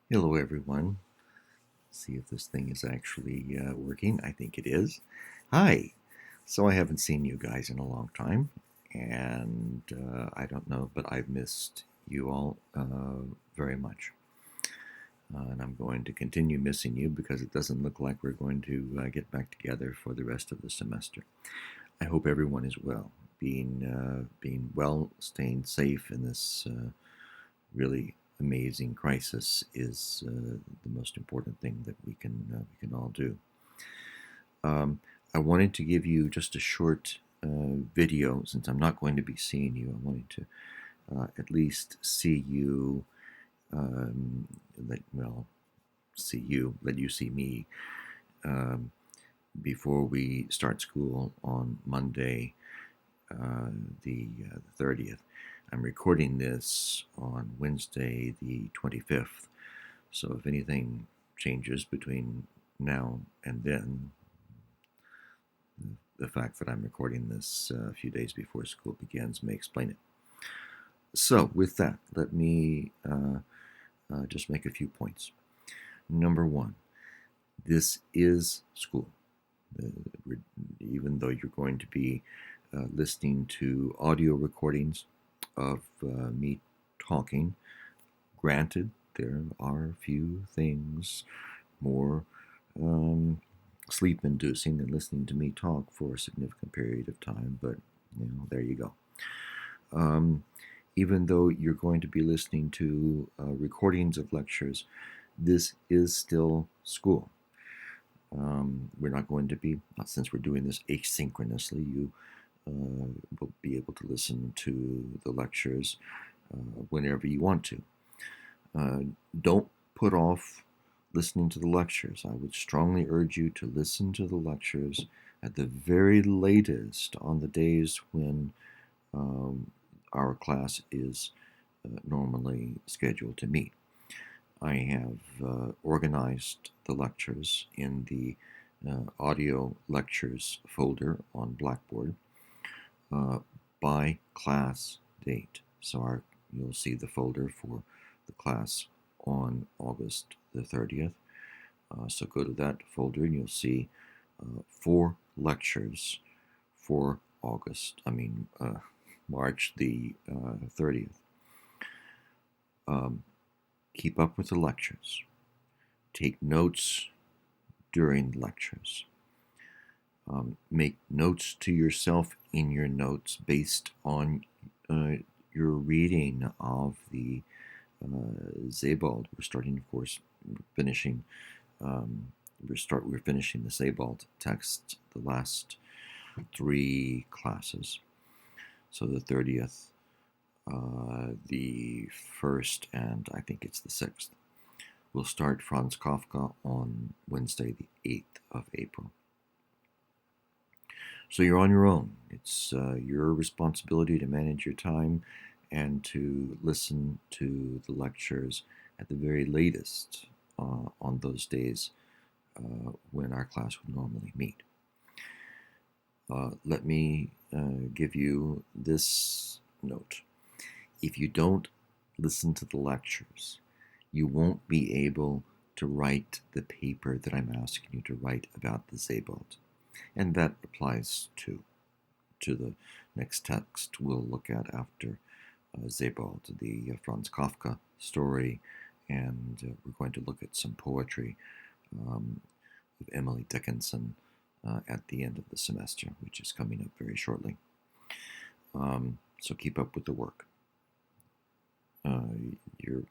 Hello, everyone. See if this thing is actually working. I think it is. Hi. So, I haven't seen you guys in a long time, and I don't know, but I've missed you all very much. And I'm going to continue missing you because it doesn't look like we're going to get back together for the rest of the semester. I hope everyone is well, being well, staying safe in this really amazing crisis is the most important thing that we can all do. Um, I wanted to give you just a short video since I'm not going to be seeing you. I wanted to at least see you, um, let you see me um, before we start school on Monday, uh, the 30th. I'm recording this on Wednesday, the 25th. So if anything changes between now and then, the fact that I'm recording this a few days before school begins may explain it. So with that, let me just make a few points. Number one, this is school. Even though you're going to be listening to audio recordings of me talking, granted, there are a few things more um, sleep inducing than listening to me talk for a significant period of time, but there you go. Um, Even though you're going to be listening to recordings of lectures, this is still school. We're not going to be, since we're doing this asynchronously, you will be able to listen to the lectures whenever you want to. Uh, don't put off listening to the lectures. I would strongly urge you to listen to the lectures at the very latest on the days when um, our class is normally scheduled to meet. I have organized the lectures in the audio lectures folder on Blackboard uh, by class date. So you'll see the folder for the class on August the 30th. So go to that folder and you'll see 4 lectures for March the 30th. Keep up with the lectures. Take notes during the lectures. Make notes to yourself in your notes based on your reading of the Sebald. We're starting, of course, finishing. Um, we're finishing the Sebald text, the last 3 classes. So the 30th, the 1st, and I think it's the 6th. We'll start Franz Kafka on Wednesday, the 8th of April. So you're on your own. It's your responsibility to manage your time and to listen to the lectures at the very latest on those days when our class would normally meet. Let me give you this note. If you don't listen to the lectures, you won't be able to write the paper that I'm asking you to write about the Sebald. And that applies to the next text we'll look at after Sebald, the Franz Kafka story, and we're going to look at some poetry um, of Emily Dickinson at the end of the semester, which is coming up very shortly. So keep up with the work. You're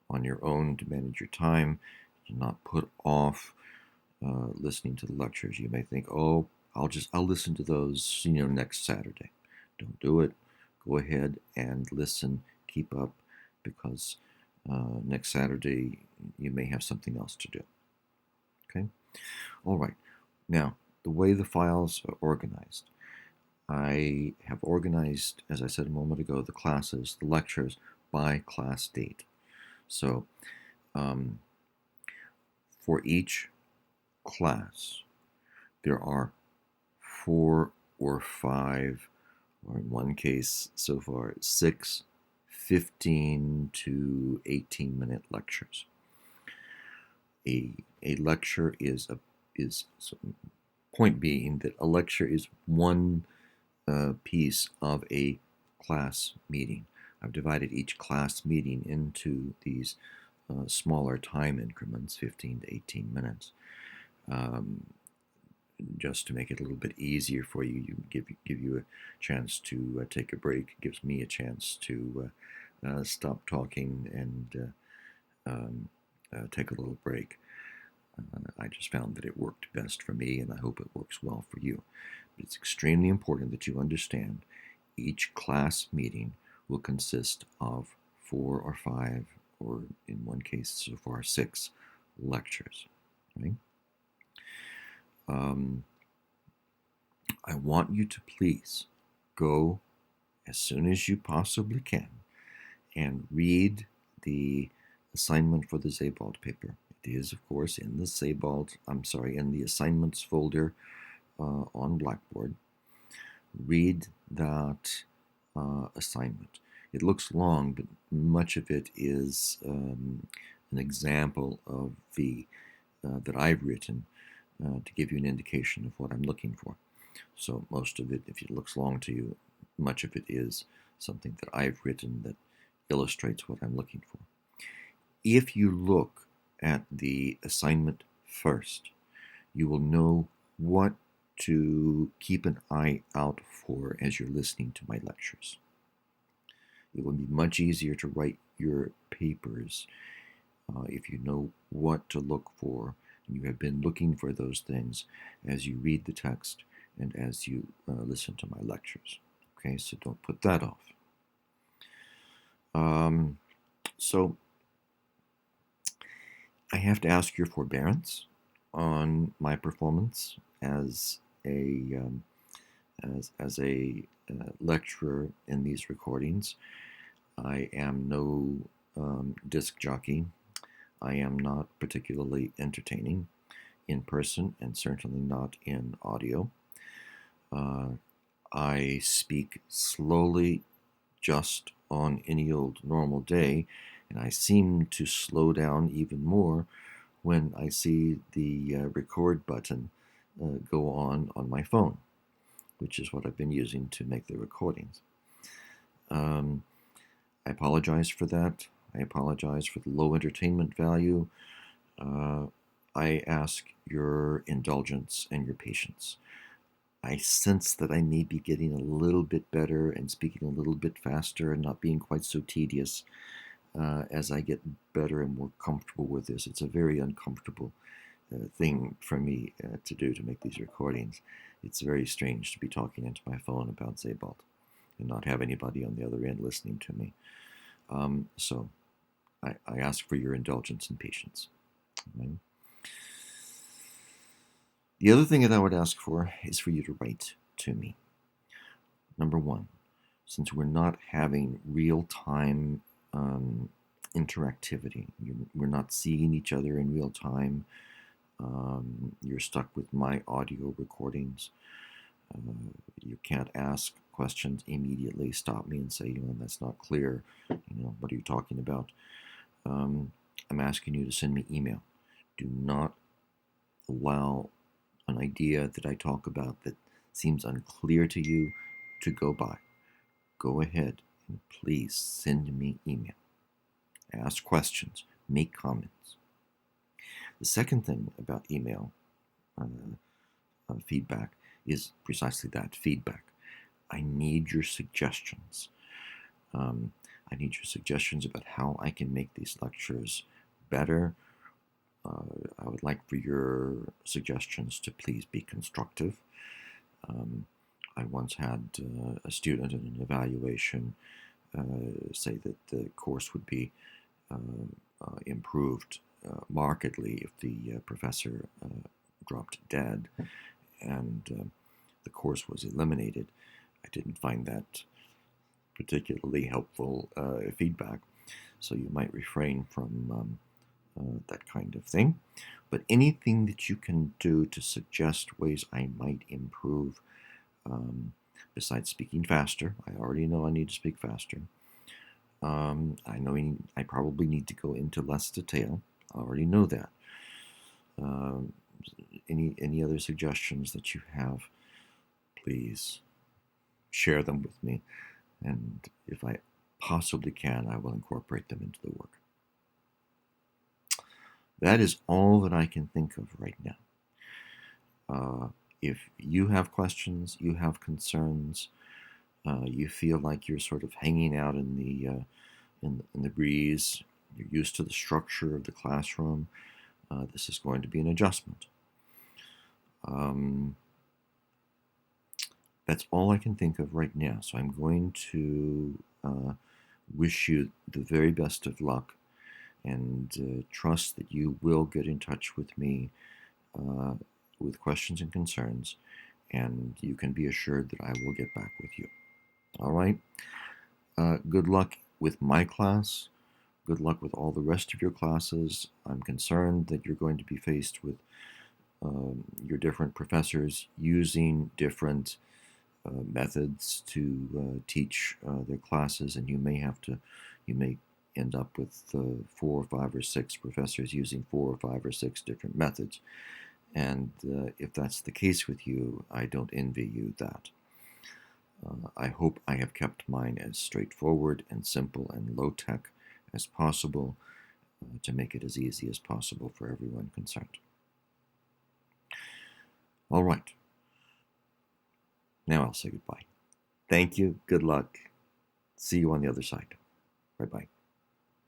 on your own to manage your time. Do not put off listening to the lectures. You may think, oh, I'll listen to those, next Saturday. Don't do it. Go ahead and listen. Keep up, because next Saturday you may have something else to do. Okay. All right. Now, the way the files are organized, I have organized, as I said a moment ago, the classes, the lectures by class date. So, um, for each class, there are 4 or 5, or in one case so far, 6 15 to 18-minute lectures. A lecture is point being that a lecture is one piece of a class meeting. I've divided each class meeting into these smaller time increments, 15 to 18 minutes, just to make it a little bit easier for you. Give you a chance to take a break. It gives me a chance to stop talking and take a little break. I just found that it worked best for me, and I hope it works well for you. But it's extremely important that you understand each class meeting will consist of 4 or 5, or in one case so far 6 lectures. Right? I want you to please go as soon as you possibly can and read the assignment for the Sebald paper. It is, of course, in the assignments folder on Blackboard. Read that assignment. It looks long, but much of it is an example of that I've written to give you an indication of what I'm looking for. So most of it, if it looks long to you, much of it is something that I've written that illustrates what I'm looking for. If you look at the assignment first, you will know what to keep an eye out for as you're listening to my lectures. It will be much easier to write your papers if you know what to look for, and you have been looking for those things as you read the text and as you listen to my lectures. Okay, so don't put that off. So I have to ask your forbearance on my performance as a lecturer in these recordings. I am no disc jockey. I am not particularly entertaining in person and certainly not in audio. I speak slowly just on any old normal day, and I seem to slow down even more when I see the record button go on my phone, which is what I've been using to make the recordings. I apologize for that. I apologize for the low entertainment value. I ask your indulgence and your patience. I sense that I may be getting a little bit better and speaking a little bit faster and not being quite so tedious as I get better and more comfortable with this. It's a very uncomfortable thing for me to do, to make these recordings. It's very strange to be talking into my phone about Sebald and not have anybody on the other end listening to me. So I ask for your indulgence and patience. Right? The other thing that I would ask for is for you to write to me. Number one, since we're not having real-time interactivity, we're not seeing each other in real time, you're stuck with my audio recordings, you can't ask questions immediately, stop me and say, that's not clear, what are you talking about? I'm asking you to send me email. Do not allow an idea that I talk about that seems unclear to you to go by. Go ahead and please send me email. Ask questions. Make comments. The second thing about email feedback is precisely that, feedback. I need your suggestions. I need your suggestions about how I can make these lectures better. I would like for your suggestions to please be constructive. I once had a student in an evaluation say that the course would be improved markedly if the professor dropped dead and the course was eliminated. I didn't find that particularly helpful feedback, so you might refrain from that kind of thing. But anything that you can do to suggest ways I might improve, besides speaking faster, I already know I need to speak faster. I know I probably need to go into less detail. I already know that. Um, any other suggestions that you have, please share them with me, and if I possibly can, I will incorporate them into the work. That is all that I can think of right now. If you have questions, you have concerns, you feel like you're sort of hanging out in the breeze, you're used to the structure of the classroom, this is going to be an adjustment. That's all I can think of right now. So I'm going to wish you the very best of luck, and trust that you will get in touch with me with questions and concerns, and you can be assured that I will get back with you. All right? Good luck with my class. Good luck with all the rest of your classes. I'm concerned that you're going to be faced with your different professors using different methods to teach their classes, and you may end up with 4 or 5 or 6 professors using 4 or 5 or 6 different methods. And if that's the case with you, I don't envy you that. I hope I have kept mine as straightforward and simple and low-tech as possible to make it as easy as possible for everyone concerned. All right. Now I'll say goodbye. Thank you. Good luck. See you on the other side. Bye-bye.